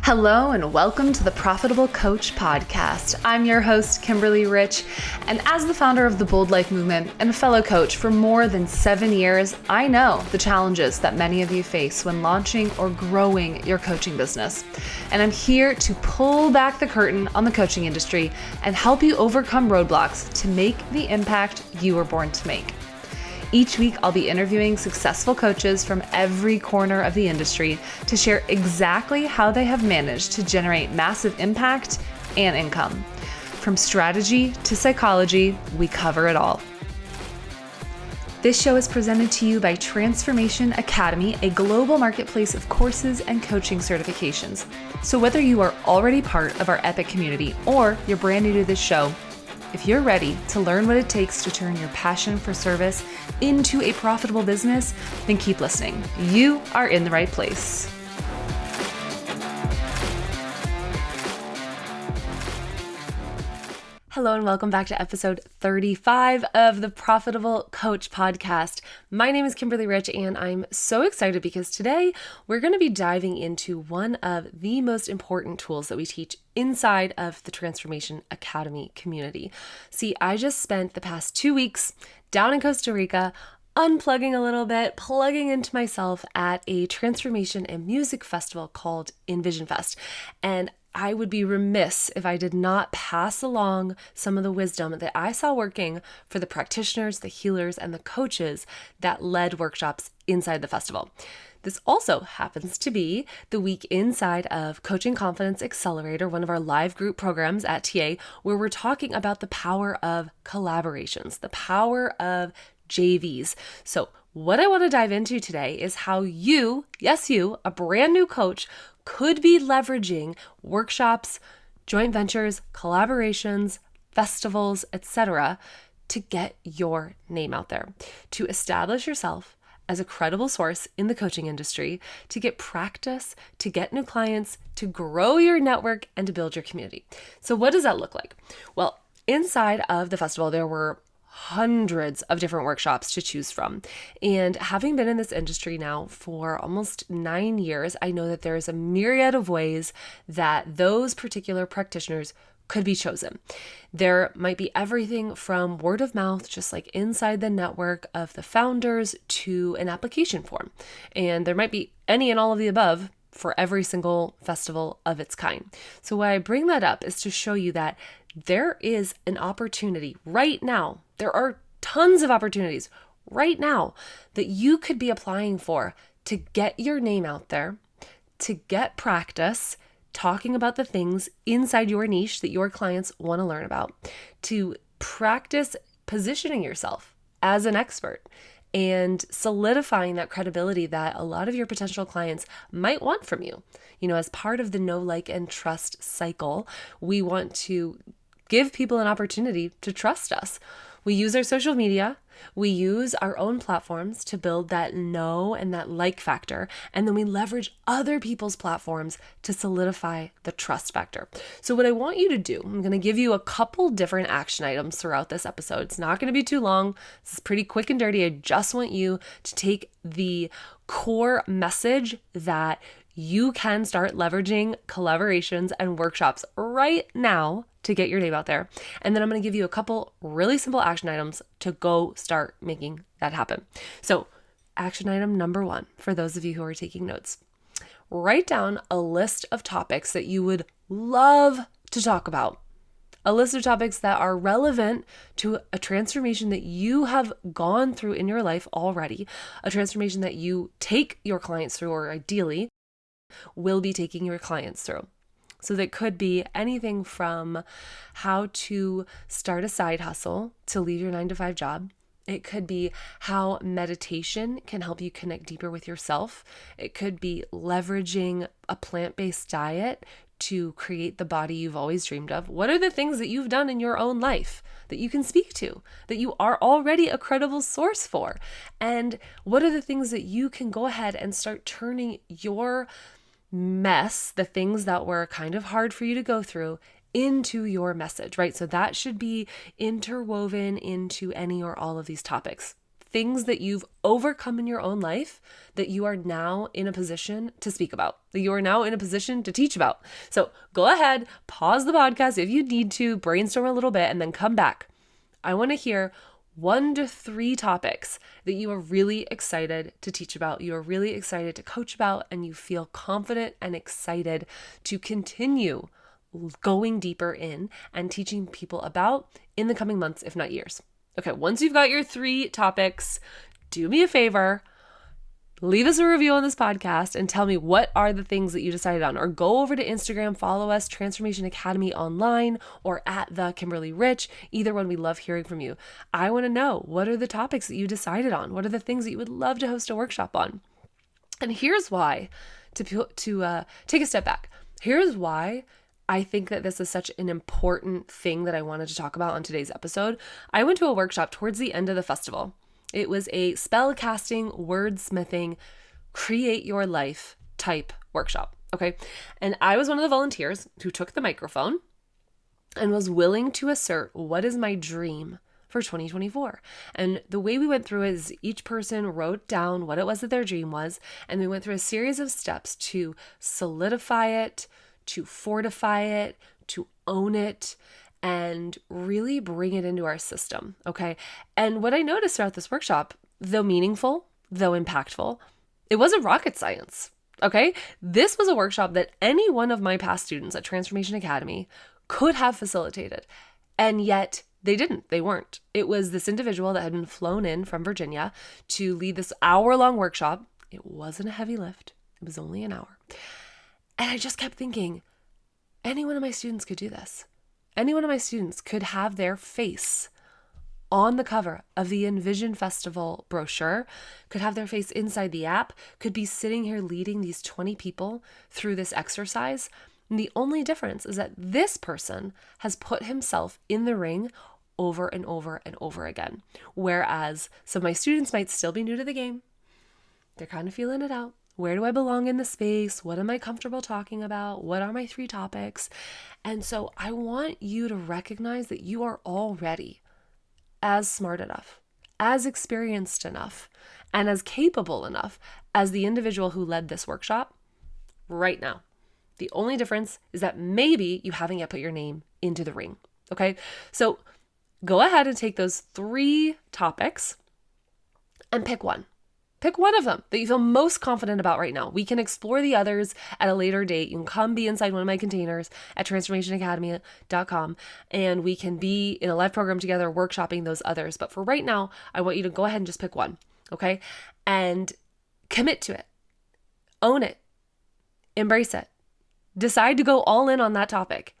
Hello and welcome to the Profitable Coach Podcast. I'm your host, Kimberly Rich, and as the founder of the Bold Life Movement and a fellow coach for more than 7 years, I know the challenges that many of you face when launching or growing your coaching business. And I'm here to pull back the curtain on the coaching industry and help you overcome roadblocks to make the impact you were born to make. Each week, I'll be interviewing successful coaches from every corner of the industry to share exactly how they have managed to generate massive impact and income. From strategy to psychology, we cover it all. This show is presented to you by Transformation Academy, a global marketplace of courses and coaching certifications. So whether you are already part of our epic community or you're brand new to this show, if you're ready to learn what it takes to turn your passion for service into a profitable business, then keep listening. You are in the right place. Hello and welcome back to episode 35 of the Profitable Coach Podcast. My name is Kimberly Rich and I'm so excited because today we're going to be diving into one of the most important tools that we teach inside of the Transformation Academy community. See, I just spent the past 2 weeks down in Costa Rica unplugging a little bit, plugging into myself at a transformation and music festival called Envision Fest. And I would be remiss if I did not pass along some of the wisdom that I saw working for the practitioners, the healers, and the coaches that led workshops inside the festival. This also happens to be the week inside of Coaching Confidence Accelerator, one of our live group programs at TA, where we're talking about the power of collaborations, the power of JVs. So what I want to dive into today is how you, yes you, a brand new coach, could be leveraging workshops, joint ventures, collaborations, festivals, etc. to get your name out there, to establish yourself as a credible source in the coaching industry, to get practice, to get new clients, to grow your network, and to build your community. So what does that look like? Well, inside of the festival, there were hundreds of different workshops to choose from. And having been in this industry now for almost 9 years, I know that there is a myriad of ways that those particular practitioners could be chosen. There might be everything from word of mouth, just like inside the network of the founders, to an application form. And there might be any and all of the above for every single festival of its kind. So why I bring that up is to show you that there is an opportunity right now. There are tons of opportunities right now that you could be applying for to get your name out there, to get practice talking about the things inside your niche that your clients want to learn about, to practice positioning yourself as an expert and solidifying that credibility that a lot of your potential clients might want from you. You know, as part of the know, like, and trust cycle, we want to give people an opportunity to trust us. We use our social media, we use our own platforms to build that know and that like factor, and then we leverage other people's platforms to solidify the trust factor. So what I want you to do, I'm going to give you a couple different action items throughout this episode. It's not going to be too long. This is pretty quick and dirty. I just want you to take the core message that you can start leveraging collaborations and workshops right now to get your name out there. And then I'm going to give you a couple really simple action items to go start making that happen. So action item number 1, for those of you who are taking notes, write down a list of topics that you would love to talk about. A list of topics that are relevant to a transformation that you have gone through in your life already, a transformation that you take your clients through, or ideally will be taking your clients through. So that could be anything from how to start a side hustle to leave your 9-to-5 job. It could be how meditation can help you connect deeper with yourself. It could be leveraging a plant-based diet to create the body you've always dreamed of. What are the things that you've done in your own life that you can speak to, that you are already a credible source for? And what are the things that you can go ahead and start turning your mess, the things that were kind of hard for you to go through, into your message, right? So that should be interwoven into any or all of these topics. things that you've overcome in your own life that you are now in a position to speak about, that you are now in a position to teach about. So go ahead, pause the podcast if you need to, brainstorm a little bit, and then come back. I want to hear 1 to 3 topics that you are really excited to teach about, you are really excited to coach about, and you feel confident and excited to continue going deeper in and teaching people about in the coming months, if not years. Okay, once you've got your 3 topics, do me a favor, leave us a review on this podcast and tell me what are the things that you decided on, or go over to Instagram, follow us, Transformation Academy online, or at the Kimberly Rich. Either one, we love hearing from you. I want to know, what are the topics that you decided on? What are the things that you would love to host a workshop on? And here's why, to take a step back. Here's why I think that this is such an important thing that I wanted to talk about on today's episode. I went to a workshop towards the end of the festival. It was a spell casting, wordsmithing, create your life type workshop. Okay. And I was one of the volunteers who took the microphone and was willing to assert, what is my dream for 2024? And the way we went through it is each person wrote down what it was that their dream was. And we went through a series of steps to solidify it, to fortify it, to own it, and really bring it into our system, okay? And what I noticed throughout this workshop, though meaningful, though impactful, it wasn't rocket science, okay? This was a workshop that any one of my past students at Transformation Academy could have facilitated, and yet they didn't. They weren't. It was this individual that had been flown in from Virginia to lead this hour-long workshop. It wasn't a heavy lift. It was only an hour. And I just kept thinking, any one of my students could do this. Any one of my students could have their face on the cover of the Envision Festival brochure, could have their face inside the app, could be sitting here leading these 20 people through this exercise. And the only difference is that this person has put himself in the ring over and over and over again. Whereas some of my students might still be new to the game. They're kind of feeling it out. Where do I belong in the space? What am I comfortable talking about? What are my 3 topics? And so I want you to recognize that you are already as smart enough, as experienced enough, and as capable enough as the individual who led this workshop right now. The only difference is that maybe you haven't yet put your name into the ring. Okay? So go ahead and take those 3 topics and pick one. Pick one of them that you feel most confident about right now. We can explore the others at a later date. You can come be inside one of my containers at transformationacademy.com, and we can be in a live program together workshopping those others. But for right now, I want you to go ahead and just pick one, okay? And commit to it. Own it. Embrace it. Decide to go all in on that topic.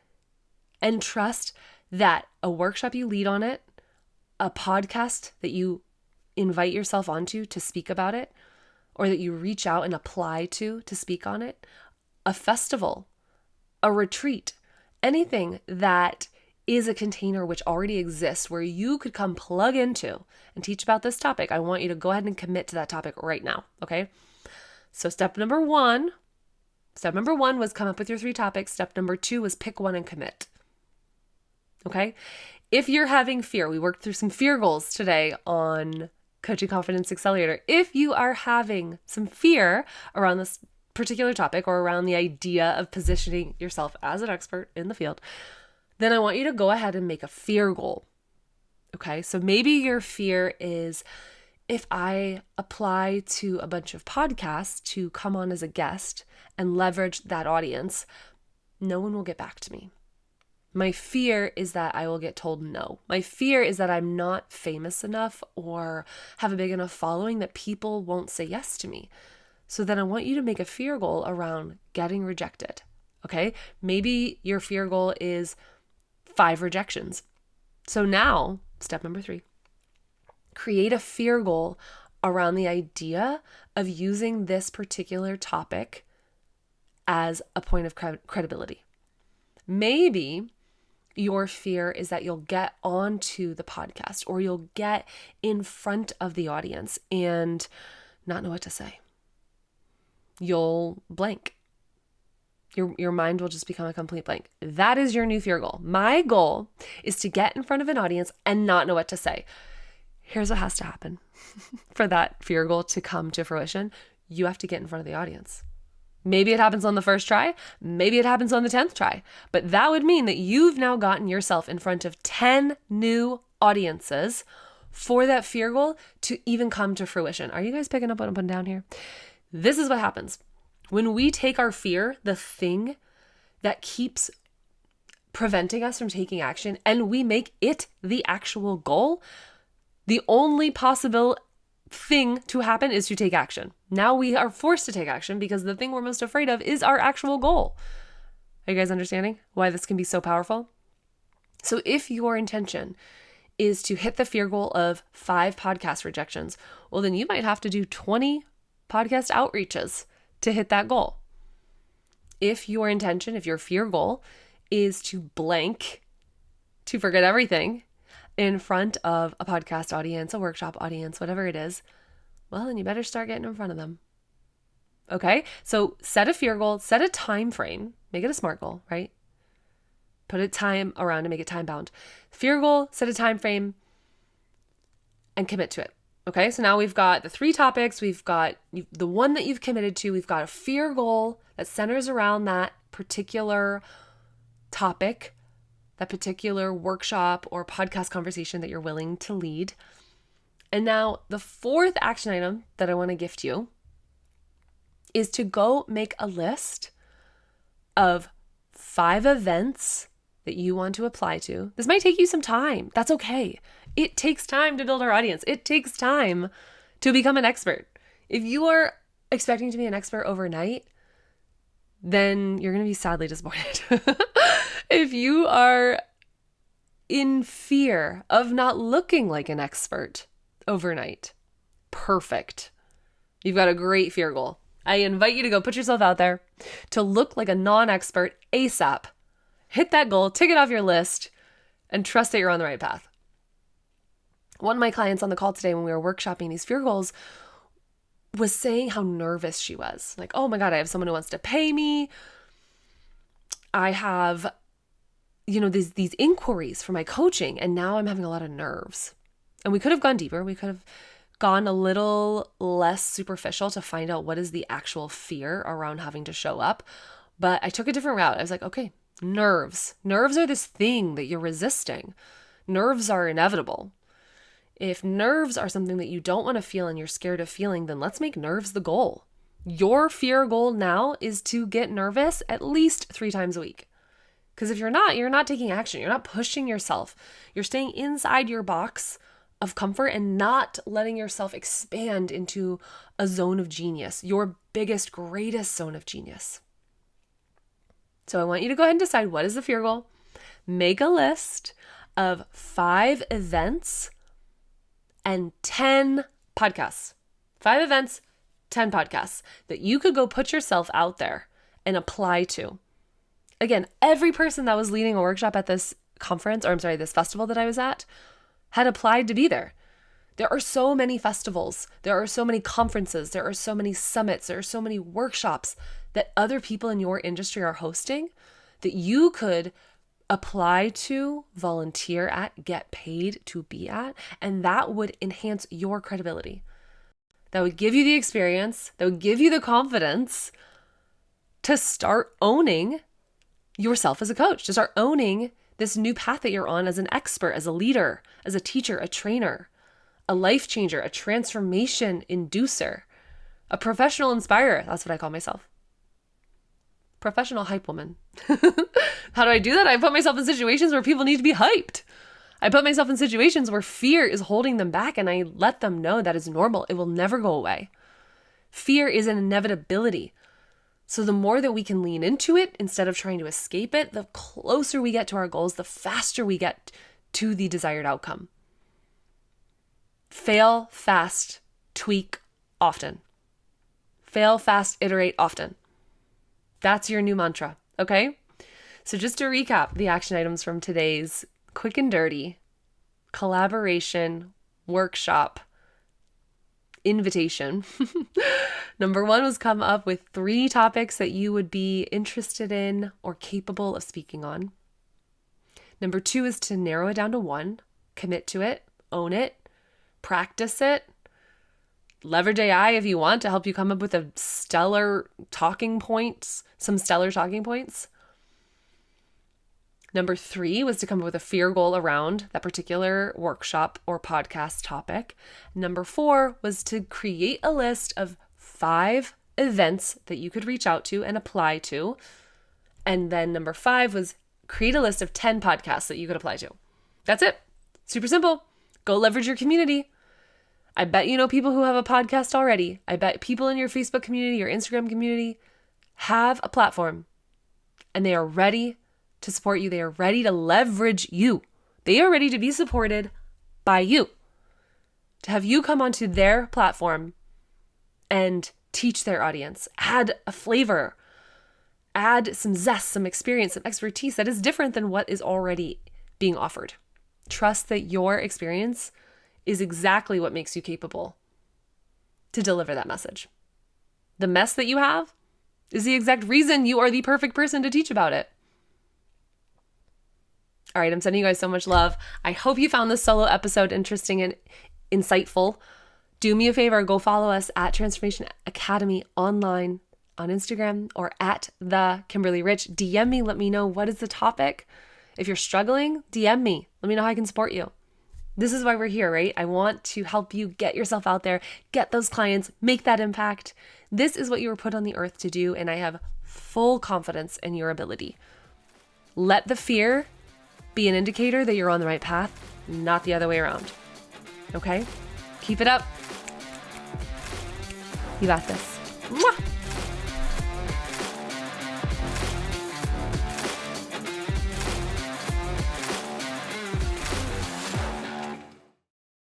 And trust that a workshop you lead on it, a podcast that you invite yourself onto to speak about it, or that you reach out and apply to speak on it, a festival, a retreat, anything that is a container which already exists where you could come plug into and teach about this topic. I want you to go ahead and commit to that topic right now, okay? So step number one was come up with your 3 topics. Step number 2 was pick one and commit, okay? If you're having fear, we worked through some fear goals today on Coaching Confidence Accelerator. If you are having some fear around this particular topic or around the idea of positioning yourself as an expert in the field, then I want you to go ahead and make a fear goal. Okay, so maybe your fear is, if I apply to a bunch of podcasts to come on as a guest and leverage that audience, no one will get back to me. My fear is that I will get told no. My fear is that I'm not famous enough or have a big enough following that people won't say yes to me. So then I want you to make a fear goal around getting rejected, okay? Maybe your fear goal is 5 rejections. So now, step number 3, create a fear goal around the idea of using this particular topic as a point of credibility. Maybe your fear is that you'll get onto the podcast or you'll get in front of the audience and not know what to say. You'll blank. Your mind will just become a complete blank. That is your new fear goal. My goal is to get in front of an audience and not know what to say. Here's what has to happen for that fear goal to come to fruition. You have to get in front of the audience. Maybe it happens on the first try. Maybe it happens on the 10th try. But that would mean that you've now gotten yourself in front of 10 new audiences for that fear goal to even come to fruition. Are you guys picking up what I'm putting down here? This is what happens. When we take our fear, the thing that keeps preventing us from taking action, and we make it the actual goal, the only possible thing to happen is to take action. Now we are forced to take action because the thing we're most afraid of is our actual goal. Are you guys understanding why this can be so powerful? So if your intention is to hit the fear goal of 5 podcast rejections, well, then you might have to do 20 podcast outreaches to hit that goal. If your intention, if your fear goal is to blank, to forget everything in front of a podcast audience, a workshop audience, whatever it is, well, then you better start getting in front of them. Okay? So set a fear goal, set a time frame, make it a SMART goal, right? Put a time around to make it time bound. Fear goal, set a time frame, and commit to it. Okay, so now we've got the 3 topics. We've got the one that you've committed to. We've got a fear goal that centers around that particular topic, that particular workshop or podcast conversation that you're willing to lead. And now the 4th action item that I want to gift you is to go make a list of 5 events that you want to apply to. This might take you some time. That's okay. It takes time to build our audience. It takes time to become an expert. If you are expecting to be an expert overnight, then you're going to be sadly disappointed. If you are in fear of not looking like an expert overnight, perfect. You've got a great fear goal. I invite you to go put yourself out there to look like a non-expert ASAP. Hit that goal, tick it off your list, and trust that you're on the right path. One of my clients on the call today when we were workshopping these fear goals was saying how nervous she was. Like, oh my God, I have someone who wants to pay me. I have, these inquiries for my coaching, and now I'm having a lot of nerves. And we could have gone deeper. We could have gone a little less superficial to find out what is the actual fear around having to show up. But I took a different route. I was like, okay, nerves. Nerves are this thing that you're resisting. Nerves are inevitable. If nerves are something that you don't want to feel and you're scared of feeling, then let's make nerves the goal. Your fear goal now is to get nervous at least 3 times a week. Because if you're not taking action. You're not pushing yourself. You're staying inside your box of comfort and not letting yourself expand into a zone of genius, your biggest, greatest zone of genius. So I want you to go ahead and decide, what is the fear goal? Make a list of 5 events and 10 podcasts. 5 events, 10 podcasts that you could go put yourself out there and apply to. Again, every person that was leading a workshop at this this festival that I was at had applied to be there. There are so many festivals. There are so many conferences. There are so many summits. There are so many workshops that other people in your industry are hosting that you could apply to, volunteer at, get paid to be at, and that would enhance your credibility. That would give you the experience, that would give you the confidence to start owning yourself as a coach, to start owning this new path that you're on as an expert, as a leader, as a teacher, a trainer, a life changer, a transformation inducer, a professional inspirer. That's what I call myself. Professional hype woman. How do I do that? I put myself in situations where people need to be hyped. I put myself in situations where fear is holding them back, and I let them know that is normal. It will never go away. Fear is an inevitability. So the more that we can lean into it instead of trying to escape it, the closer we get to our goals, the faster we get to the desired outcome. Fail fast, tweak often. Fail fast, iterate often. That's your new mantra, okay? So just to recap the action items from today's quick and dirty collaboration workshop invitation. Number 1 was come up with 3 topics that you would be interested in or capable of speaking on. Number 2 is to narrow it down to 1, commit to it, own it, practice it. Leverage AI if you want to help you come up with some stellar talking points. Number 3 was to come up with a fear goal around that particular workshop or podcast topic. Number 4 was to create a list of 5 events that you could reach out to and apply to. And then number 5 was create a list of 10 podcasts that you could apply to. That's it. Super simple. Go leverage your community. I bet you know people who have a podcast already. I bet people in your Facebook community, your Instagram community have a platform and they are ready to support you. They are ready to leverage you. They are ready to be supported by you. To have you come onto their platform and teach their audience, add a flavor, add some zest, some experience, some expertise that is different than what is already being offered. Trust that your experience is exactly what makes you capable to deliver that message. The mess that you have is the exact reason you are the perfect person to teach about it. All right, I'm sending you guys so much love. I hope you found this solo episode interesting and insightful. Do me a favor, go follow us at Transformation Academy online on Instagram or at the Kimberly Rich. DM me, let me know what is the topic. If you're struggling, DM me. Let me know how I can support you. This is why we're here, right? I want to help you get yourself out there, get those clients, make that impact. This is what you were put on the earth to do, and I have full confidence in your ability. Let the fear be an indicator that you're on the right path, not the other way around. Okay? Keep it up. You got this. Mwah!